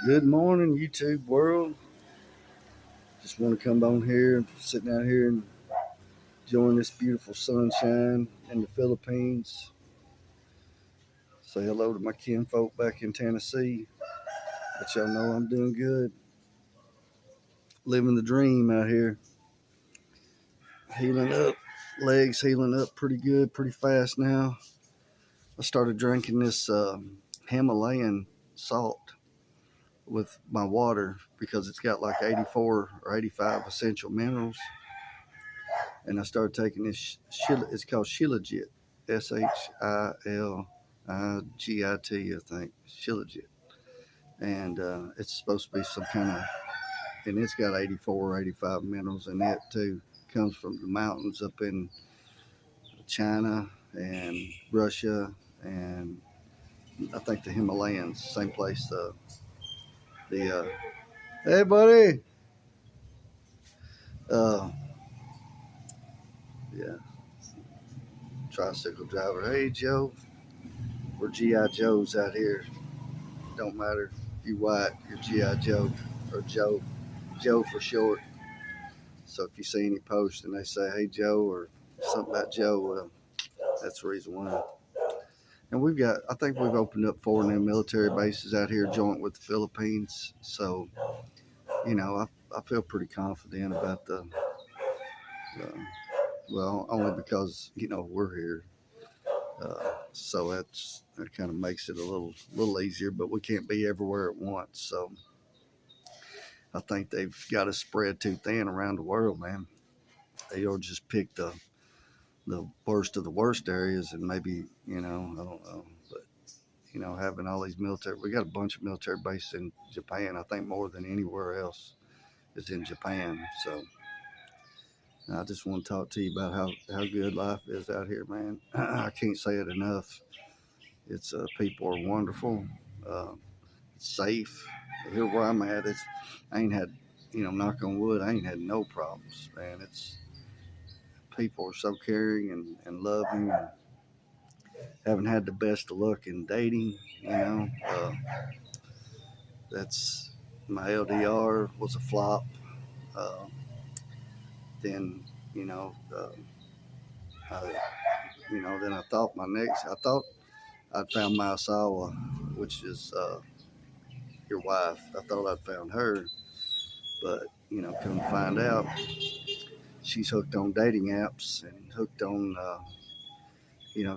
Good morning, YouTube world. Just want to come on here, sitting out here and enjoying this beautiful sunshine in the Philippines. Say hello to my kinfolk back in Tennessee. Let y'all know I'm doing good. Living the dream out here. Healing up. Legs healing up pretty good, pretty fast now. I started drinking this Himalayan salt with my water because it's got like 84 or 85 essential minerals. And I started taking this. It's called Shilajit, Shilgit, I think, Shilajit, and it's supposed to be some kind of, and it's got 84 or 85 minerals in it too. Comes from the mountains up in China and Russia, and I think the Himalayas, same place. The Hey buddy, uh, yeah, tricycle driver. Hey Joe, we're GI Joes out here. Don't matter if you white, you're GI Joe or Joe, Joe for short. So if you see any posts and they say, "Hey Joe" or something about Joe, well, that's the reason why. And I think we've opened up 4 new military bases out here, joint with the Philippines. So I feel pretty confident about uh, well, only because we're here. So that kind of makes it a little easier, but we can't be everywhere at once. So I think they've got us spread too thin around the world, man. They'll just pick the worst of the worst areas, and maybe I don't know, but having all these military, we got a bunch of military bases in Japan. I think more than anywhere else is in Japan. So I just want to talk to you about how good life is out here, man. I can't say it enough. It's people are wonderful, uh, safe. Here where I'm at, I ain't had knock on wood, I ain't had no problems, man. It's people are so caring and loving, and haven't had the best of luck in dating. That's my LDR was a flop. Uh, then you know, uh, I, then I thought I'd found my Asawa, which is your wife. I thought I'd found her, but come to find out, she's hooked on dating apps and hooked on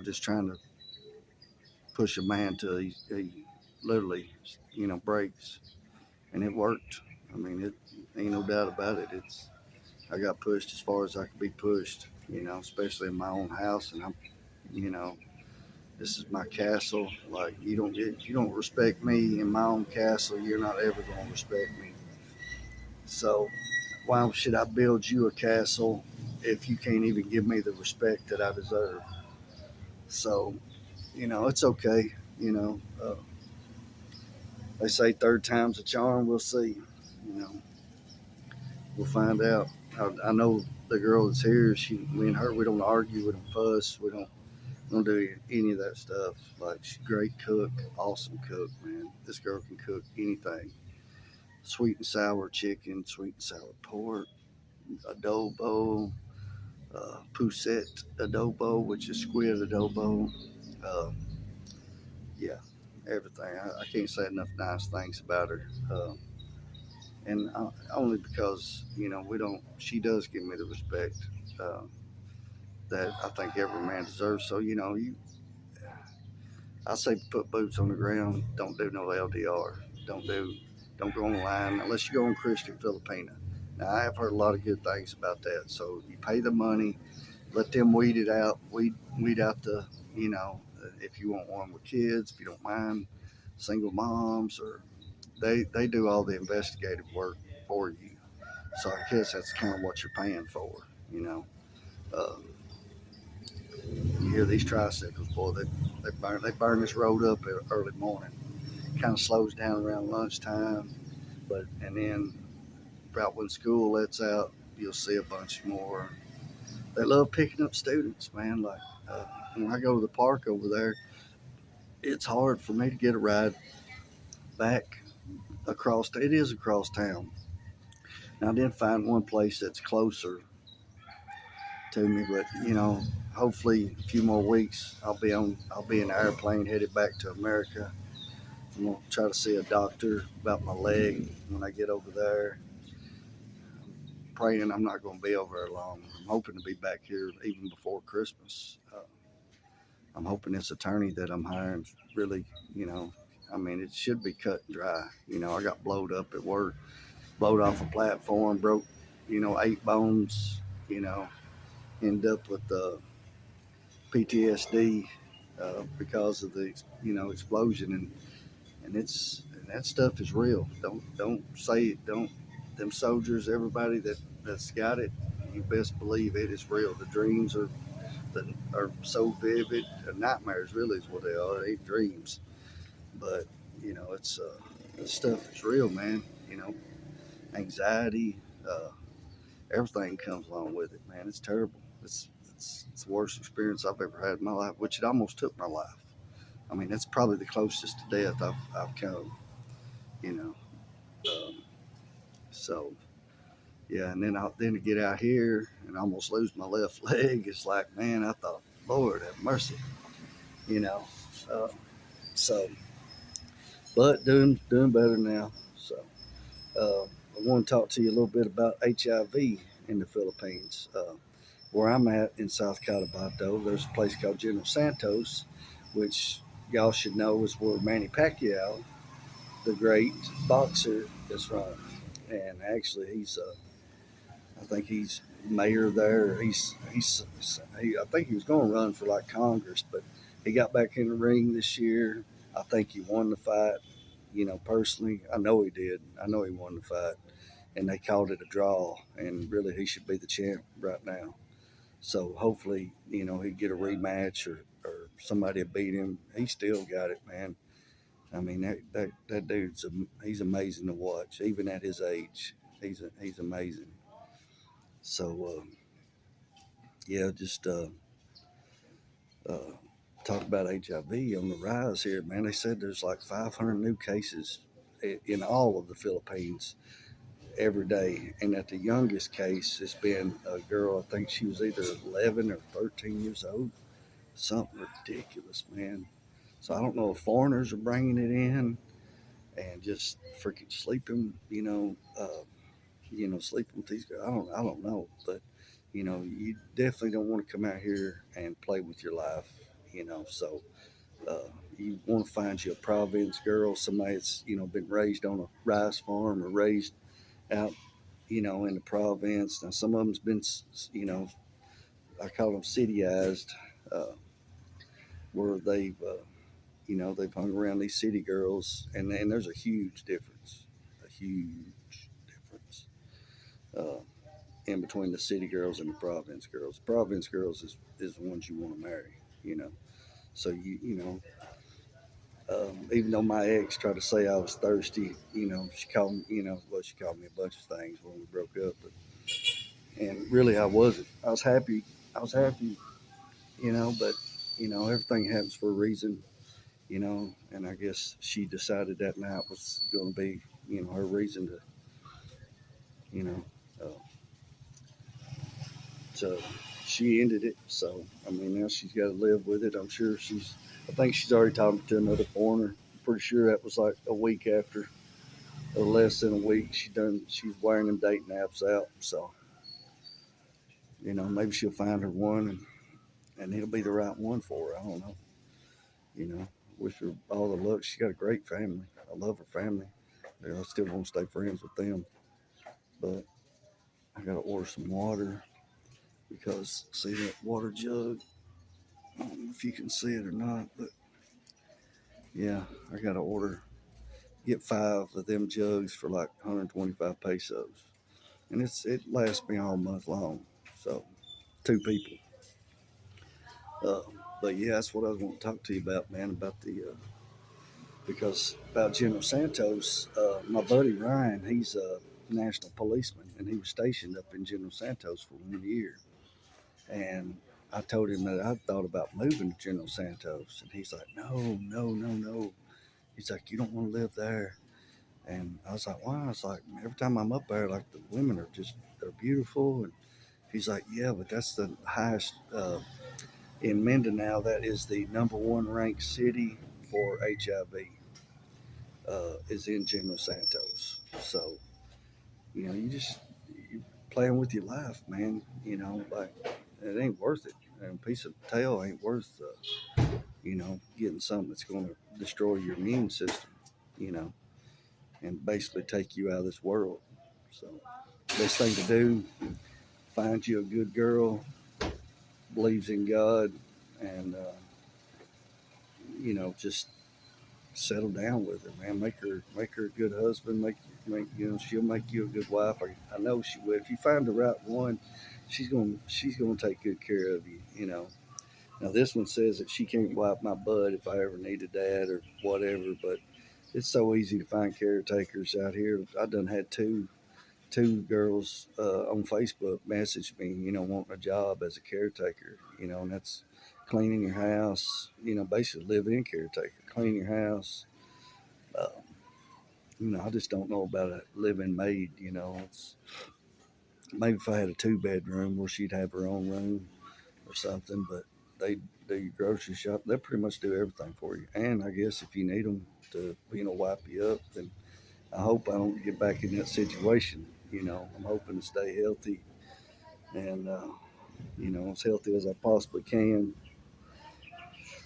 just trying to push a man till he literally breaks, and it worked. I mean, it ain't no doubt about it. I got pushed as far as I could be pushed, especially in my own house, and you know, this is my castle. Like if you don't respect me in my own castle, you're not ever gonna respect me. So why should I build you a castle if you can't even give me the respect that I deserve? So it's okay. They say third time's a charm. We'll see. You know, we'll find out. I know the girl that's here. Me and her, we don't argue, we don't fuss, we don't do any of that stuff. Like she's a great cook, awesome cook, man. This girl can cook anything. Sweet and sour chicken, sweet and sour pork, adobo, poussette adobo, which is squid adobo. Uh, yeah, everything. I can't say enough nice things about her. And only because we don't. She does give me the respect uh, that I think every man deserves. So I say put boots on the ground. Don't do no LDR. Don't do. Don't go online unless you go on Christian Filipina. Now I have heard a lot of good things about that. So you pay the money, let them weed it out. Weed out the if you want one with kids, if you don't mind, single moms, or they do all the investigative work for you. So I guess that's kind of what you're paying for, you know. Uh, you hear these tricycles, boy, they burn this road up early morning. Kind of slows down around lunchtime, and then about when school lets out, you'll see a bunch more. They love picking up students, man. Like when I go to the park over there, it's hard for me to get a ride back it is across town. Now I did find one place that's closer to me, but hopefully a few more weeks I'll be in an airplane headed back to America. I'm gonna try to see a doctor about my leg when I get over there. Praying I'm not gonna be over there long. I'm hoping to be back here even before Christmas. I'm hoping this attorney that I'm hiring really, I mean, it should be cut and dry. I got blowed up at work, blowed off a platform, broke, 8 bones, you know, end up with PTSD because of the, explosion. And that stuff is real. Don't say it. Don't, them soldiers, everybody that's got it, you best believe it is real. The dreams are so vivid. Nightmares really is what they are. They ain't dreams. But it's this stuff is real, man. You know, anxiety, uh, everything comes along with it, man. It's terrible. It's the worst experience I've ever had in my life, which it almost took my life. I mean, that's probably the closest to death I've come. You know, um, so yeah. And then to get out here and almost lose my left leg, it's like, man, I thought, Lord have mercy. You know, uh, so but doing better now. So I want to talk to you a little bit about HIV in the Philippines. Where I'm at in South Cotabato, there's a place called General Santos, which y'all should know is where Manny Pacquiao, the great boxer, is from. And actually, I think he's mayor there. I think he was going to run for like Congress, but he got back in the ring this year. I think he won the fight. Personally, I know he did. I know he won the fight, and they called it a draw. And really, he should be the champ right now. So hopefully, he'd get a rematch or somebody will beat him. He still got it, man. I mean, that dude's he's amazing to watch, even at his age. He's amazing. So yeah, just uh, talk about HIV on the rise here, man. They said there's like 500 new cases in all of the Philippines every day, and at the youngest case, it's been a girl. I think she was either 11 or 13 years old. Something ridiculous, man. So I don't know if foreigners are bringing it in and just freaking sleeping, sleeping with these guys. I don't know, but you definitely don't want to come out here and play with your life, So you want to find you a province girl, somebody that's been raised on a rice farm or raised out, in the province. Now some of them's been, I call them cityized, uh, where they've hung around these city girls, and there's a huge difference, a huge difference uh, in between the city girls and the province girls. Province girls is the ones you want to marry, you know. So even though my ex tried to say I was thirsty, she called me, well, she called me a bunch of things when we broke up, and really I wasn't. I was happy. I was happy, but everything happens for a reason, and I guess she decided that night was going to be, her reason to, you know, uh, so she ended it. So, I mean, now she's got to live with it. I think she's already talking to another foreigner. I'm pretty sure that was like a week after, or less than a week. She's wearing them dating apps out. So, maybe she'll find her one and it'll be the right one for her. I don't know. Wish her all the luck. She's got a great family. I love her family. I still want to stay friends with them. But I got to order some water because see that water jug. I don't know if you can see it or not, but yeah, I got to get 5 of them jugs for like 125 pesos, and it lasts me all month long. So 2 people. Uh, but yeah, that's what I was going to talk to you about, man. About because about General Santos. My buddy Ryan, he's a national policeman, and he was stationed up in General Santos for 1 year. And I told him that I thought about moving to General Santos, and he's like, "No, no, no, no." He's like, "You don't want to live there." And I was like, wow. It's like every time I'm up there, like the women are just they're beautiful. And he's like, yeah, but that's the highest in Mindanao. That is the number one ranked city for HIV. Is in General Santos. So you just you playing with your life, man. Like it ain't worth it. And a piece of tail ain't worth getting something that's going to destroy your immune system. You know, and basically take you out of this world. So, best thing to do, find you a good girl, believes in God, and just settle down with her, man. Make her a good husband. She'll make you a good wife. I know she will. If you find the right one, she's gonna take good care of you. Now this one says that she can't wipe my butt if I ever need a dad or whatever, but it's so easy to find caretakers out here. I done had two girls on Facebook message me, wanting a job as a caretaker, and that's cleaning your house, basically living in caretaker, cleaning your house. Uh, I just don't know about a living maid. It's maybe if I had a two-bedroom where she'd have her own room or something, but they do your grocery shop. They pretty much do everything for you. And I guess if you need them to, wipe you up, then I hope I don't get back in that situation. I'm hoping to stay healthy and, as healthy as I possibly can.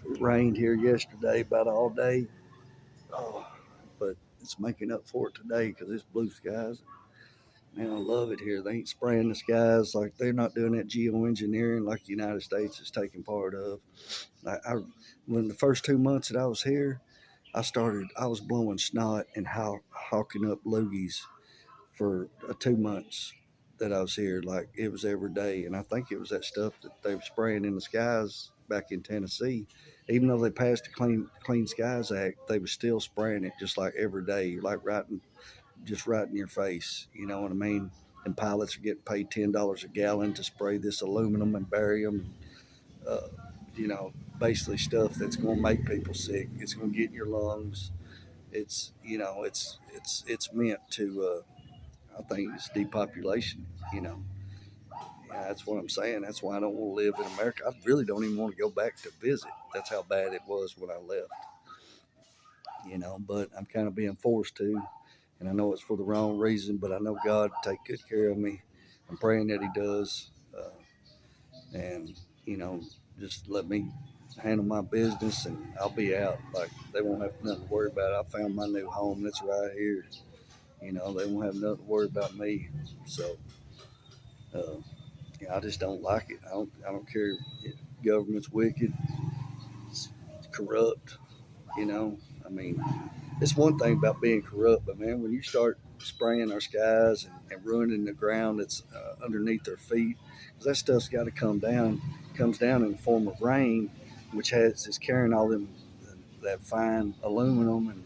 It rained here yesterday about all day, oh, but it's making up for it today because it's blue skies. Man, I love it here. They ain't spraying the skies like they're not doing that geoengineering like the United States is taking part of. When the first 2 months that I was here, I was blowing snot and hawking up loogies for 2 months that I was here. Like it was every day. And I think it was that stuff that they were spraying in the skies back in Tennessee. Even though they passed the Clean Skies Act, they were still spraying it just like every day, like just right in your face. You know what I mean? And pilots are getting paid $10 a gallon to spray this aluminum and barium. Uh, you know, Basically stuff that's going to make people sick. It's going to get in your lungs. It's meant to. I think it's depopulation. You know, yeah, that's what I'm saying. That's why I don't want to live in America. I really don't even want to go back to visit. That's how bad it was when I left. But I'm kind of being forced to, and I know it's for the wrong reason. But I know God take good care of me. I'm praying that He does, and you know, just let me handle my business, and I'll be out. Like they won't have nothing to worry about. I found my new home. That's right here. They won't have nothing to worry about me. So. Uh, Yeah, I just don't like it. I don't care if government's wicked, it's corrupt. You know, I mean, it's one thing about being corrupt, but man, when you start spraying our skies and ruining the ground that's underneath their feet, because that stuff's got to come down, comes down in the form of rain, which is carrying all them that fine aluminum and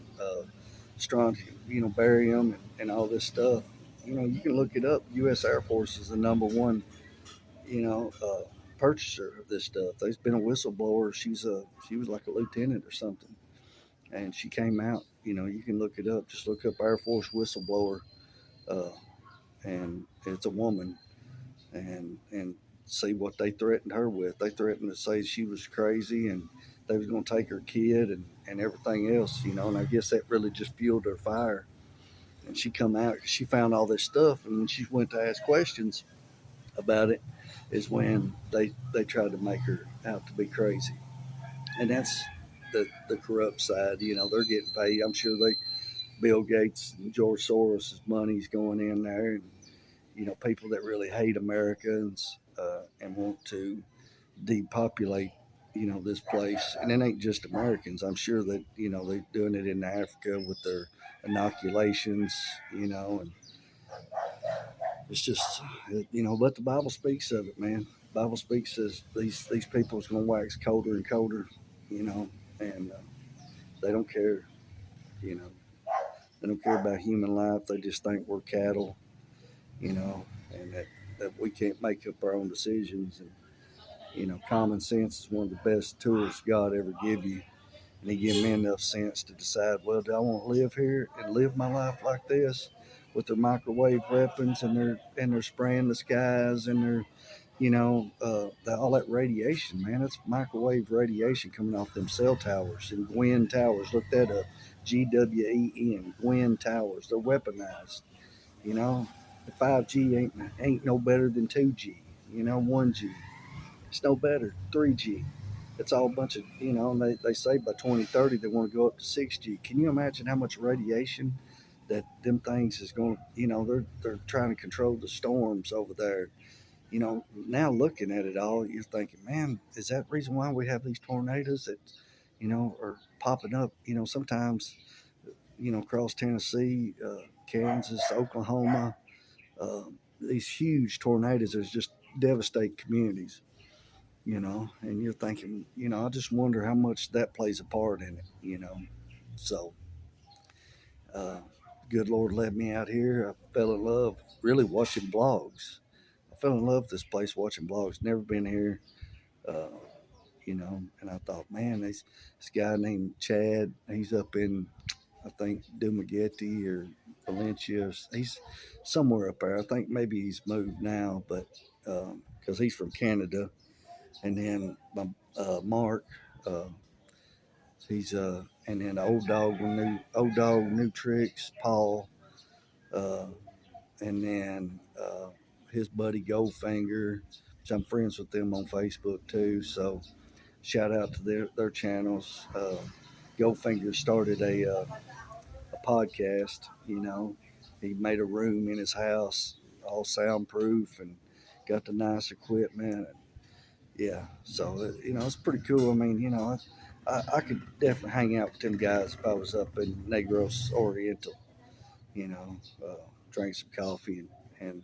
strontium, barium and all this stuff. You can look it up. U.S. Air Force is the number one purchaser of this stuff. There's been a whistleblower. She was like a lieutenant or something, and she came out. You can look it up. Just look up Air Force whistleblower, uh, and it's a woman, and see what they threatened her with. They threatened to say she was crazy and they was going to take her kid and everything else. And I guess that really just fueled her fire. And she come out. She found all this stuff, and when she went to ask questions about it is when they tried to make her out to be crazy. And that's the corrupt side. They're getting paid. I'm sure Bill Gates and George Soros' money's going in there, and people that really hate Americans and want to depopulate this place. And it ain't just Americans. I'm sure that they're doing it in Africa with their inoculations. And it's just, but the Bible speaks of it, man. The Bible speaks says these people is going to wax colder and colder, you know, and they don't care, you know, they don't care about human life. They just think we're cattle, you know, and that we can't make up our own decisions. And common sense is one of the best tools God ever give you. and he gave me enough sense to decide, well, do I want to live here and live my life like this with their microwave weapons and they're spraying the skies and they're all that radiation, man. It's microwave radiation coming off them cell towers and Gwen towers. Look that up. GWEN, Gwen towers. They're weaponized. You know, the 5G ain't no better than 2G. 1G. It's no better. 3G. It's all a bunch of, and they say by 2030 they want to go up to 6G. Can you imagine how much radiation that them things is going to, they're trying to control the storms over there. Now looking at it all, you're thinking, man, is that the reason why we have these tornadoes that, are popping up, sometimes, across Tennessee, Kansas, Oklahoma, uh, these huge tornadoes that just devastate communities, and you're thinking, I just wonder how much that plays a part in it. So, uh, good Lord led me out here. I fell in love really watching vlogs. I fell in love with this place watching vlogs. Never been here, uh, and I thought, man, this guy named Chad, he's up in, I think, Dumaguete or Valencia. He's somewhere up there. I think maybe he's moved now, but because he's from Canada. And then Mark, uh, and then old dog, new tricks, Paul, uh, and then his buddy Goldfinger, which I'm friends with them on Facebook too. So shout out to their channels. Goldfinger started a podcast. He made a room in his house, all soundproof, and got the nice equipment. And yeah, so it's pretty cool. I mean, I could definitely hang out with them guys if I was up in Negros Oriental. You know, uh, drink some coffee and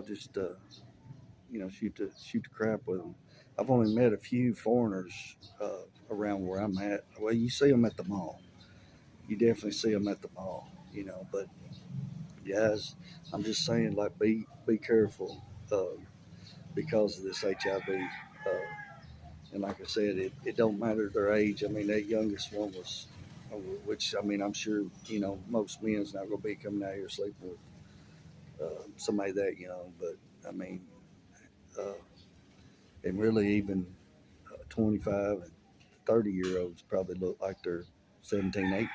just shoot the crap with them. I've only met a few foreigners around where I'm at. Well, you see them at the mall. You definitely see them at the mall. But guys, I'm just saying, like, be careful because of this HIV. And like I said, it don't matter their age. I mean, that youngest one was, which I mean, I'm sure most men's not gonna be coming out here sleeping with somebody that young. But I mean, uh, and really even 25 and 30-year olds probably look like they're 17,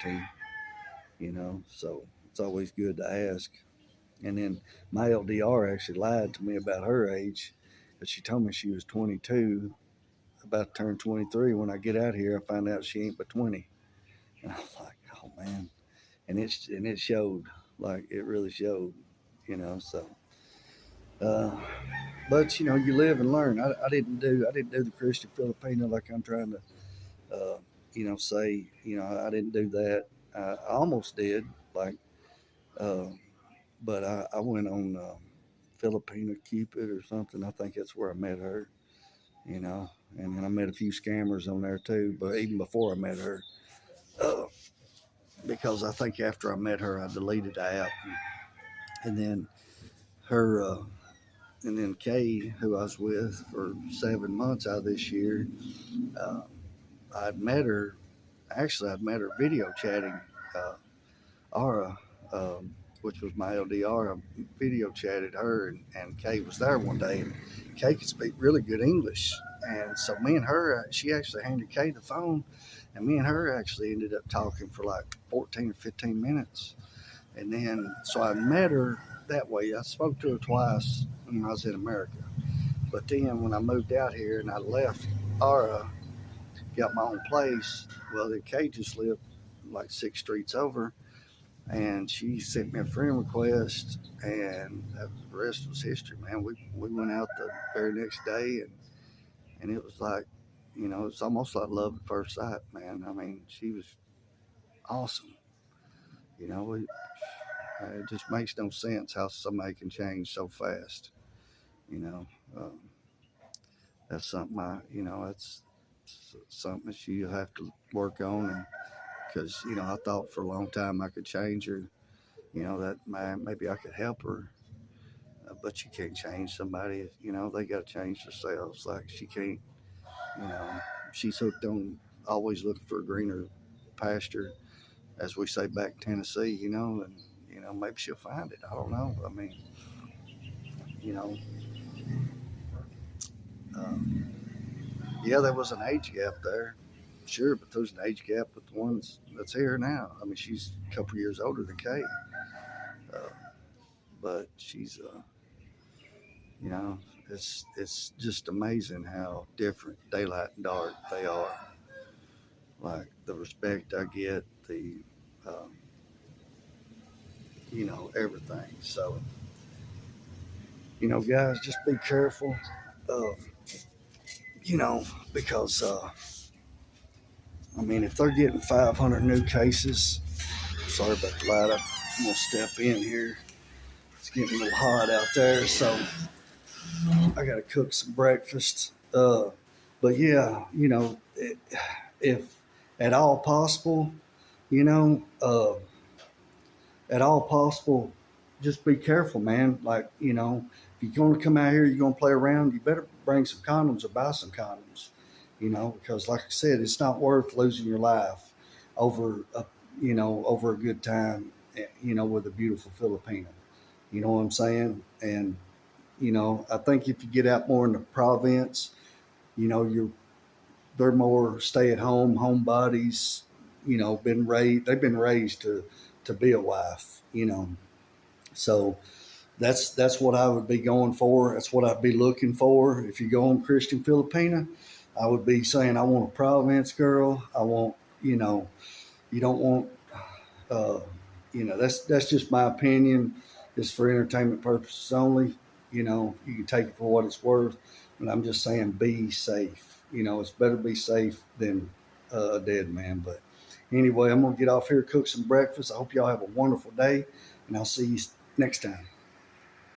18. So it's always good to ask. And then my LDR actually lied to me about her age, but she told me she was 22, about to turn 23. When I get out here, I find out she ain't but 20. And I was like, oh man, and it showed, like it really showed, So, uh, but you live and learn. I didn't do the Christian Filipino like I'm trying to, say. I didn't do that. I almost did, like, uh, but I went on Filipino Cupid or something. I think that's where I met her. And then I met a few scammers on there too. But even before I met her, uh, because I think after I met her, I deleted the app. And then her, and then Kay, who I was with for 7 months out of this year, uh, I'd met her. Actually, I'd met her video chatting uh, Ara, which was my LDR. I video chatted her, and Kay was there one day. And Kay could speak really good English. And so me and her, she actually handed Kay the phone, and me and her actually ended up talking for like 14 or 15 minutes. And then, so I met her that way. I spoke to her twice when I was in America. But then when I moved out here and I left Ara, got my own place, well, then Kay just lived like 6 streets over. And she sent me a friend request, and the rest was history, man. We went out the very next day, and it was like, it's almost like love at first sight, man. I mean, she was awesome. You know, we, it just makes no sense how somebody can change so fast. You know, um, that's something that's something that you have to work on, and because I thought for a long time I could change her. That maybe I could help her, but you can't change somebody. They got to change themselves. Like she can't. You know, she's hooked on always looking for a greener pasture, as we say back in Tennessee, and maybe she'll find it. I don't know. I mean, you know, um, yeah, there was an age gap there, sure, but there's an age gap with the ones that's here now. I mean, she's a couple years older than Kate, uh, but she's, it's just amazing how different daylight and dark they are. Like the respect I get, um, everything. So, guys, just be careful, uh, you know, because I mean, if they're getting 500 new cases, sorry about the light. I'm gonna step in here. It's getting a little hot out there, so I gotta cook some breakfast. But yeah, if at all possible, you know, at all possible, just be careful, man. Like, if you're going to come out here, you're going to play around, you better bring some condoms or buy some condoms, because like I said, it's not worth losing your life over over a good time, with a beautiful Filipina. You know what I'm saying? And, I think if you get out more in the province, they're more stay at home, homebodies, they've been raised to be a wife, so that's what I would be going for. That's what I'd be looking for. If you go on Christian Filipina, I would be saying I want a Providence girl. I want, you don't want, uh, that's just my opinion. It's for entertainment purposes only. You can take it for what it's worth, but I'm just saying be safe. It's better be safe than a dead man. But anyway, I'm gonna get off here, cook some breakfast. I hope y'all have a wonderful day, and I'll see you next time.